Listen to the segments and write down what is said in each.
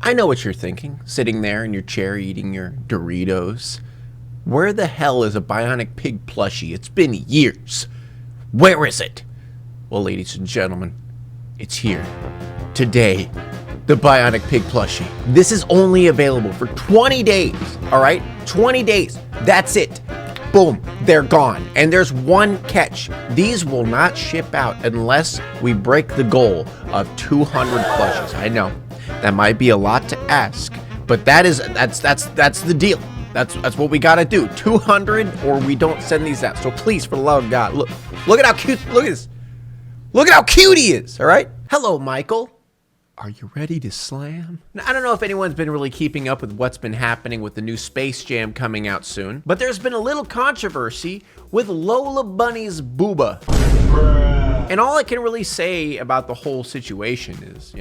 I know what you're thinking, sitting there in your chair eating your Doritos. Where the hell is a Bionicpig plushie? It's been years. Where is it? Well, ladies and gentlemen, it's here. Today, the Bionicpig plushie. This is only available for 20 days, all right? 20 days. That's it. Boom, they're gone. And there's one catch. These will not ship out unless we break the goal of 200 plushies. I know. That might be a lot to ask, but that's the deal. That's what we gotta do. 200 or we don't send these out. So please, for the love of God, look at how cute. Look at this. Look at how cute he is. All right. Hello, Michael. Are you ready to slam? Now, I don't know if anyone's been really keeping up with what's been happening with the new Space Jam coming out soon, but there's been a little controversy with Lola Bunny's booba. And all I can really say about the whole situation is,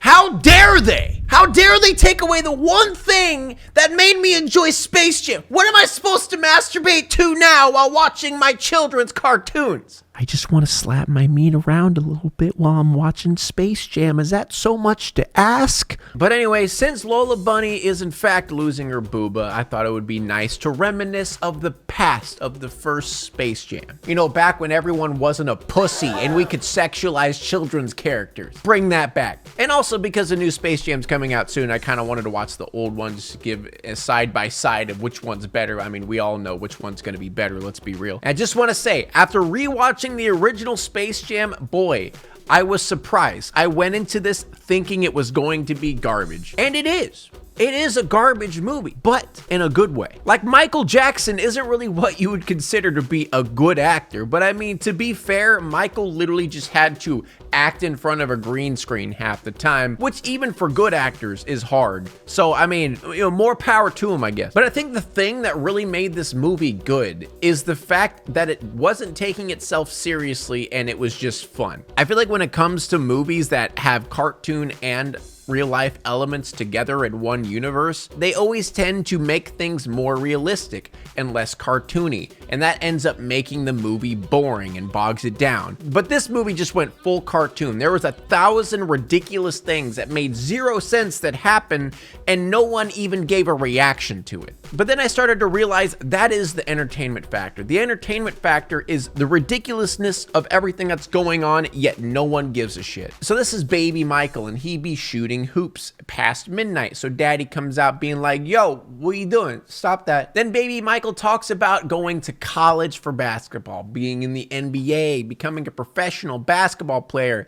how dare they? How dare they take away the one thing that made me enjoy Space Jam? What am I supposed to masturbate to now while watching my children's cartoons? I just want to slap my meat around a little bit while I'm watching Space Jam. Is that so much to ask? But anyway, since Lola Bunny is in fact losing her booba, I thought it would be nice to reminisce of the past of the first Space Jam. Back when everyone wasn't a pussy and we could sexualize children's characters. Bring that back. And also because the new Space Jam's coming out soon, I kind of wanted to watch the old ones to give a side by side of which one's better. I mean, we all know which one's going to be better, let's be real. And I just want to say, after rewatching the original Space Jam, boy, I was surprised. I went into this thinking it was going to be garbage, and it is. It is a garbage movie, but in a good way. Like, Michael Jackson isn't really what you would consider to be a good actor, but I mean, to be fair, Michael literally just had to act in front of a green screen half the time, which even for good actors is hard. So, I mean, more power to him, I guess. But I think the thing that really made this movie good is the fact that it wasn't taking itself seriously and it was just fun. I feel like when it comes to movies that have cartoon and real life elements together in one universe, they always tend to make things more realistic and less cartoony, and that ends up making the movie boring and bogs it down. But this movie just went full cartoon. There was 1,000 ridiculous things that made zero sense that happened, and no one even gave a reaction to it. But then I started to realize that is the entertainment factor. The entertainment factor is the ridiculousness of everything that's going on, yet no one gives a shit. So this is baby Michael, and he be shooting hoops past midnight. So daddy comes out being like, yo, what are you doing? Stop that. Then baby Michael talks about going to college for basketball, being in the NBA, becoming a professional basketball player,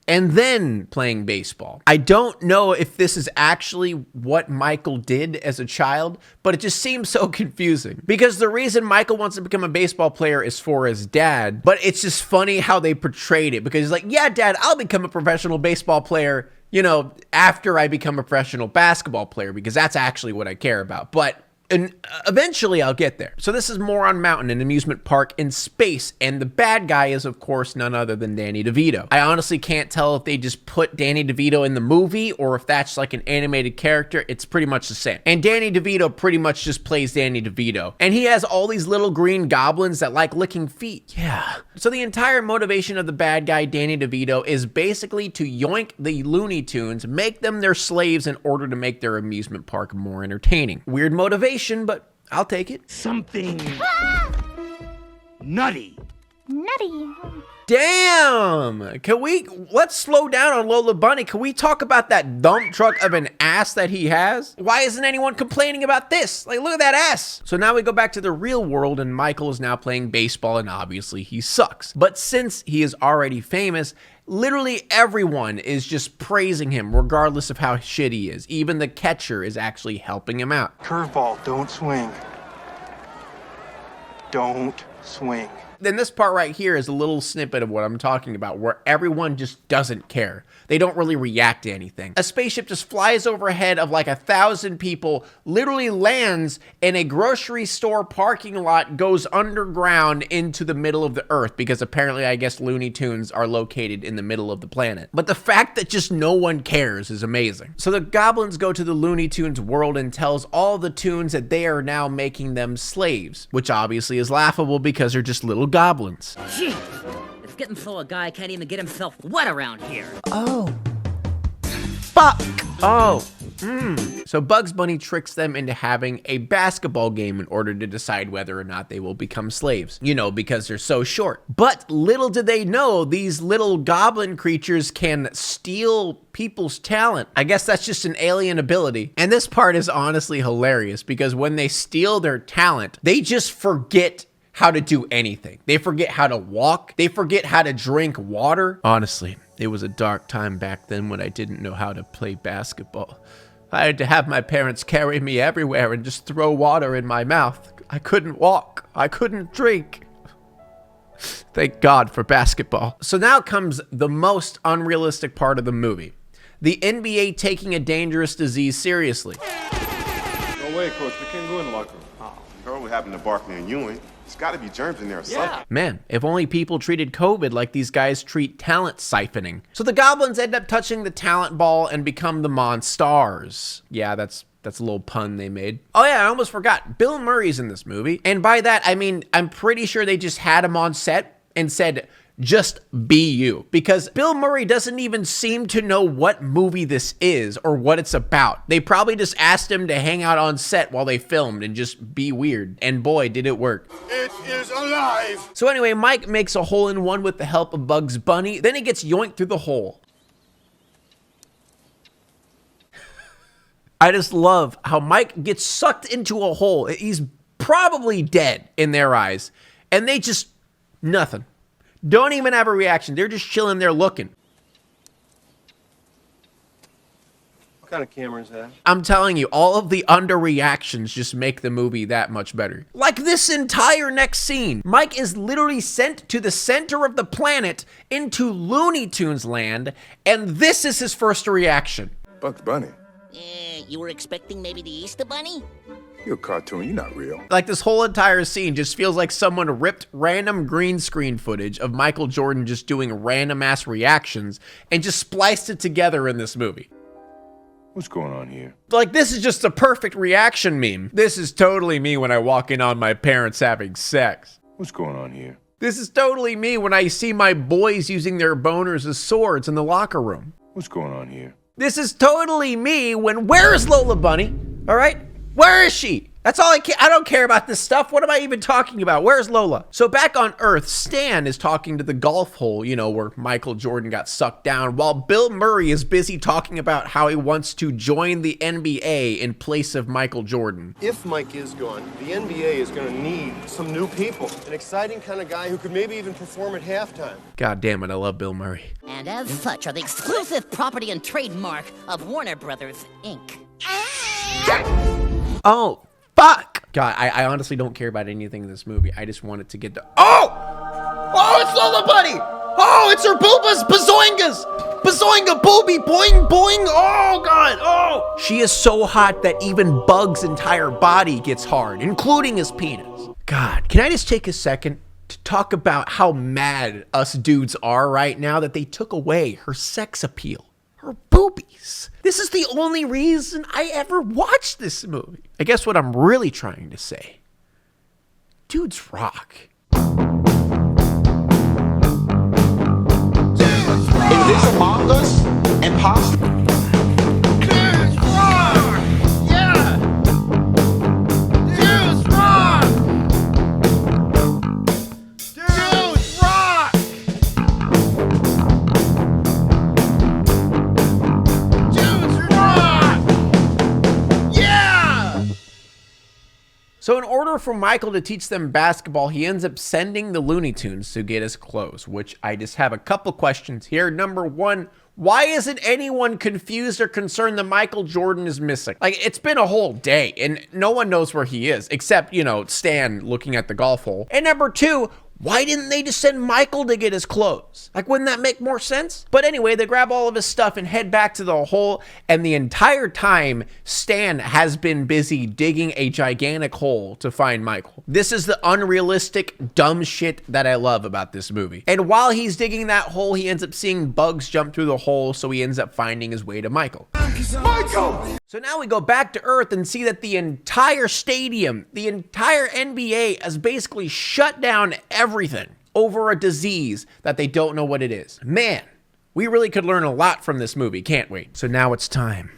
and then playing baseball. I don't know if this is actually what Michael did as a child, but it just seems so confusing. Because the reason Michael wants to become a baseball player is for his dad, but it's just funny how they portrayed it, because he's like, yeah, dad, I'll become a professional baseball player, after I become a professional basketball player, because that's actually what I care about. And eventually I'll get there. So this is Moron Mountain, an amusement park in space, and the bad guy is, of course, none other than Danny DeVito. I honestly can't tell if they just put Danny DeVito in the movie or if that's like an animated character. It's pretty much the same. And Danny DeVito pretty much just plays Danny DeVito. And he has all these little green goblins that like licking feet. Yeah. So the entire motivation of the bad guy, Danny DeVito, is basically to yoink the Looney Tunes, make them their slaves in order to make their amusement park more entertaining. Weird motivation, but I'll take it. Something nutty. Damn! Let's slow down on Lola Bunny. Can we talk about that dump truck of an ass that he has? Why isn't anyone complaining about this? Like, look at that ass. So now we go back to the real world, and Michael is now playing baseball, and obviously he sucks. But since he is already famous, literally everyone is just praising him regardless of how shit he is. Even the catcher is actually helping him out. Curveball, don't swing. Don't swing. Then this part right here is a little snippet of what I'm talking about, where everyone just doesn't care. They don't really react to anything. A spaceship just flies overhead of like 1,000 people, literally lands in a grocery store parking lot, goes underground into the middle of the earth, because apparently I guess Looney Tunes are located in the middle of the planet. But the fact that just no one cares is amazing. So the goblins go to the Looney Tunes world and tells all the tunes that they are now making them slaves, which obviously is laughable because they're just little goblins. Jeez, it's getting so a guy can't even get himself wet around here. Oh. fuck! Oh, So Bugs Bunny tricks them into having a basketball game in order to decide whether or not they will become slaves. You know, because they're so short. But little did they know, these little goblin creatures can steal people's talent. I guess that's just an alien ability. And this part is honestly hilarious because when they steal their talent, they just forget how to do anything. They forget how to walk. They forget how to drink water. Honestly, it was a dark time back then when I didn't know how to play basketball. I had to have my parents carry me everywhere and just throw water in my mouth. I couldn't walk. I couldn't drink. Thank God for basketball. So now comes the most unrealistic part of the movie. The NBA taking a dangerous disease seriously. No way, Coach. We can't go in the locker room. Oh, you heard what happened to Barkley and Ewing. There's got to be germs in there or something. Man, if only people treated COVID like these guys treat talent siphoning. So the goblins end up touching the talent ball and become the Monstars. Yeah, that's a little pun they made. Oh yeah, I almost forgot. Bill Murray's in this movie. And by that, I mean, I'm pretty sure they just had him on set and said, just be you. Because Bill Murray doesn't even seem to know what movie this is or what it's about. They probably just asked him to hang out on set while they filmed and just be weird. And boy, did it work. It is alive! So anyway, Mike makes a hole-in-one with the help of Bugs Bunny. Then he gets yoinked through the hole. I just love how Mike gets sucked into a hole. He's probably dead in their eyes. And they just, nothing. Don't even have a reaction. They're just chilling there looking. What kind of camera is that? I'm telling you, all of the underreactions just make the movie that much better. Like this entire next scene. Mike is literally sent to the center of the planet into Looney Tunes land, and this is his first reaction. Bugs Bunny? You were expecting maybe the Easter Bunny? You're a cartoon, you're not real. Like this whole entire scene just feels like someone ripped random green screen footage of Michael Jordan just doing random ass reactions and just spliced it together in this movie. What's going on here? Like this is just a perfect reaction meme. This is totally me when I walk in on my parents having sex. What's going on here? This is totally me when I see my boys using their boners as swords in the locker room. What's going on here? This is totally me when, where is Lola Bunny? All right? Where is she? That's all I care. I don't care about this stuff. What am I even talking about? Where's Lola? So back on Earth, Stan is talking to the golf hole, you know, where Michael Jordan got sucked down, while Bill Murray is busy talking about how he wants to join the NBA in place of Michael Jordan. If Mike is gone, the NBA is going to need some new people. An exciting kind of guy who could maybe even perform at halftime. God damn it, I love Bill Murray. And as such are the exclusive property and trademark of Warner Brothers, Inc. Oh, fuck! God, I honestly don't care about anything in this movie. I just want it to get to... Oh! Oh, it's Lola Bunny! Oh, it's her Bulbas Bazoingas! Bazoinga Booby Boing Boing! Oh, God! Oh! She is so hot that even Bug's entire body gets hard, including his penis. God, can I just take a second to talk about how mad us dudes are right now that they took away her sex appeal? Her boobies. This is the only reason I ever watched this movie. I guess what I'm really trying to say, dudes rock. Is this Among Us? Impossible? Dudes rock! Yeah! Dudes rock! Dudes rock! Dudes rock! Yeah! So in order for Michael to teach them basketball, he ends up sending the Looney Tunes to get his clothes, which I just have a couple questions here. Number one, why isn't anyone confused or concerned that Michael Jordan is missing? Like, it's been a whole day and no one knows where he is except, you know, Stan looking at the golf hole. And number two, why didn't they just send Michael to get his clothes? Like, wouldn't that make more sense? But anyway, they grab all of his stuff and head back to the hole, and the entire time, Stan has been busy digging a gigantic hole to find Michael. This is the unrealistic, dumb shit that I love about this movie. And while he's digging that hole, he ends up seeing Bugs jump through the hole, so he ends up finding his way to Michael. Michael! So now we go back to Earth and see that the entire stadium, the entire NBA has basically shut down everything over a disease that they don't know what it is. Man, We really could learn a lot from this movie, can't we? So now it's time.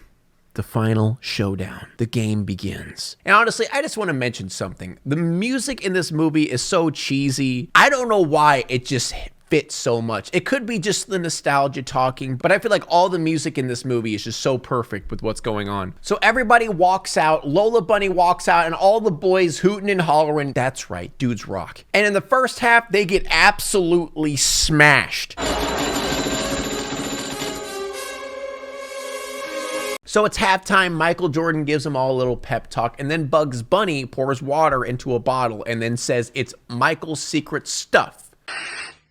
The final showdown. The game begins. And honestly, I just want to mention something. The music in this movie is so cheesy. I don't know why it just fits so much. It could be just the nostalgia talking, but I feel like all the music in this movie is just so perfect with what's going on. So everybody walks out, Lola Bunny walks out, and all the boys hooting and hollering. That's right, dudes rock. And in the first half, they get absolutely smashed. So it's halftime, Michael Jordan gives them all a little pep talk, and then Bugs Bunny pours water into a bottle and then says it's Michael's secret stuff.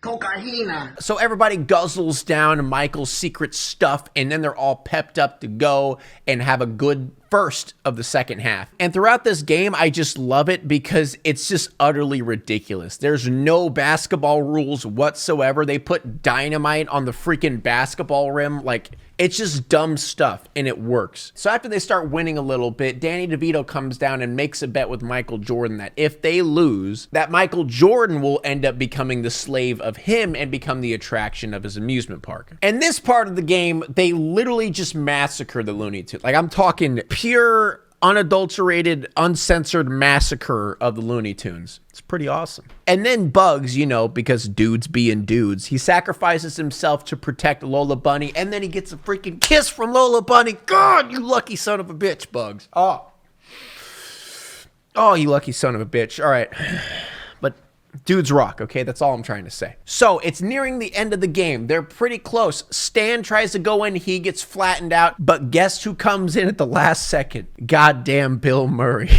Cocaine. So everybody guzzles down Michael's secret stuff, and then they're all pepped up to go and have a good first of the second half. And throughout this game, I just love it because it's just utterly ridiculous. There's no basketball rules whatsoever. They put dynamite on the freaking basketball rim. Like, it's just dumb stuff, and it works. So after they start winning a little bit, Danny DeVito comes down and makes a bet with Michael Jordan that if they lose, that Michael Jordan will end up becoming the slave of him and become the attraction of his amusement park. And this part of the game, they literally just massacre the Looney Tunes. Like, I'm talking pure, unadulterated, uncensored massacre of the Looney Tunes. It's pretty awesome. And then Bugs, you know, because dudes being dudes, he sacrifices himself to protect Lola Bunny, and then he gets a freaking kiss from Lola Bunny. God, you lucky son of a bitch, Bugs. Oh, you lucky son of a bitch. All right. But dudes rock, okay? That's all I'm trying to say. So it's nearing the end of the game. They're pretty close. Stan tries to go in. He gets flattened out. But guess who comes in at the last second? Goddamn Bill Murray.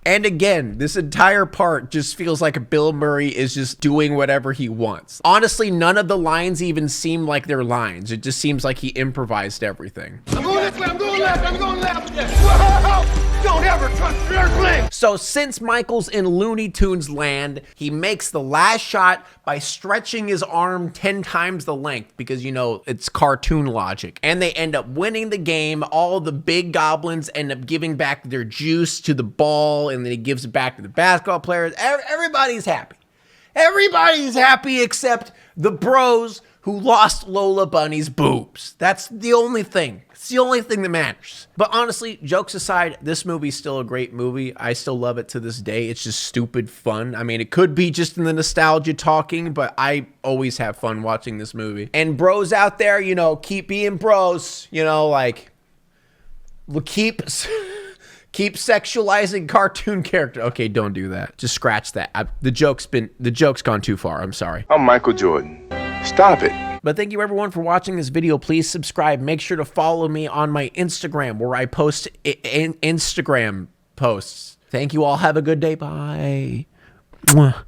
And again, this entire part just feels like Bill Murray is just doing whatever he wants. Honestly, none of the lines even seem like they're lines. It just seems like he improvised everything. I'm going this way, I'm going left, I'm going left. Whoa! Don't ever trust your fling! So since Michael's in Looney Tunes land, he makes the last shot by stretching his arm 10 times the length because, you know, it's cartoon logic. And they end up winning the game. All the big goblins end up giving back their juice to the ball, and then he gives it back to the basketball players. Everybody's happy. Everybody's happy except the bros who lost Lola Bunny's boobs. That's the only thing. It's the only thing that matters. But honestly, jokes aside, this movie's still a great movie. I still love it to this day. It's just stupid fun. I mean, it could be just in the nostalgia talking, but I always have fun watching this movie. And bros out there, you know, keep being bros. You know, like, keep sexualizing cartoon character. Okay, don't do that. Just scratch that. The joke's gone too far. I'm sorry. I'm Michael Jordan. Stop it. But thank you everyone for watching this video. Please subscribe. Make sure to follow me on my Instagram where I post Instagram posts. Thank you all. Have a good day. Bye. Mwah.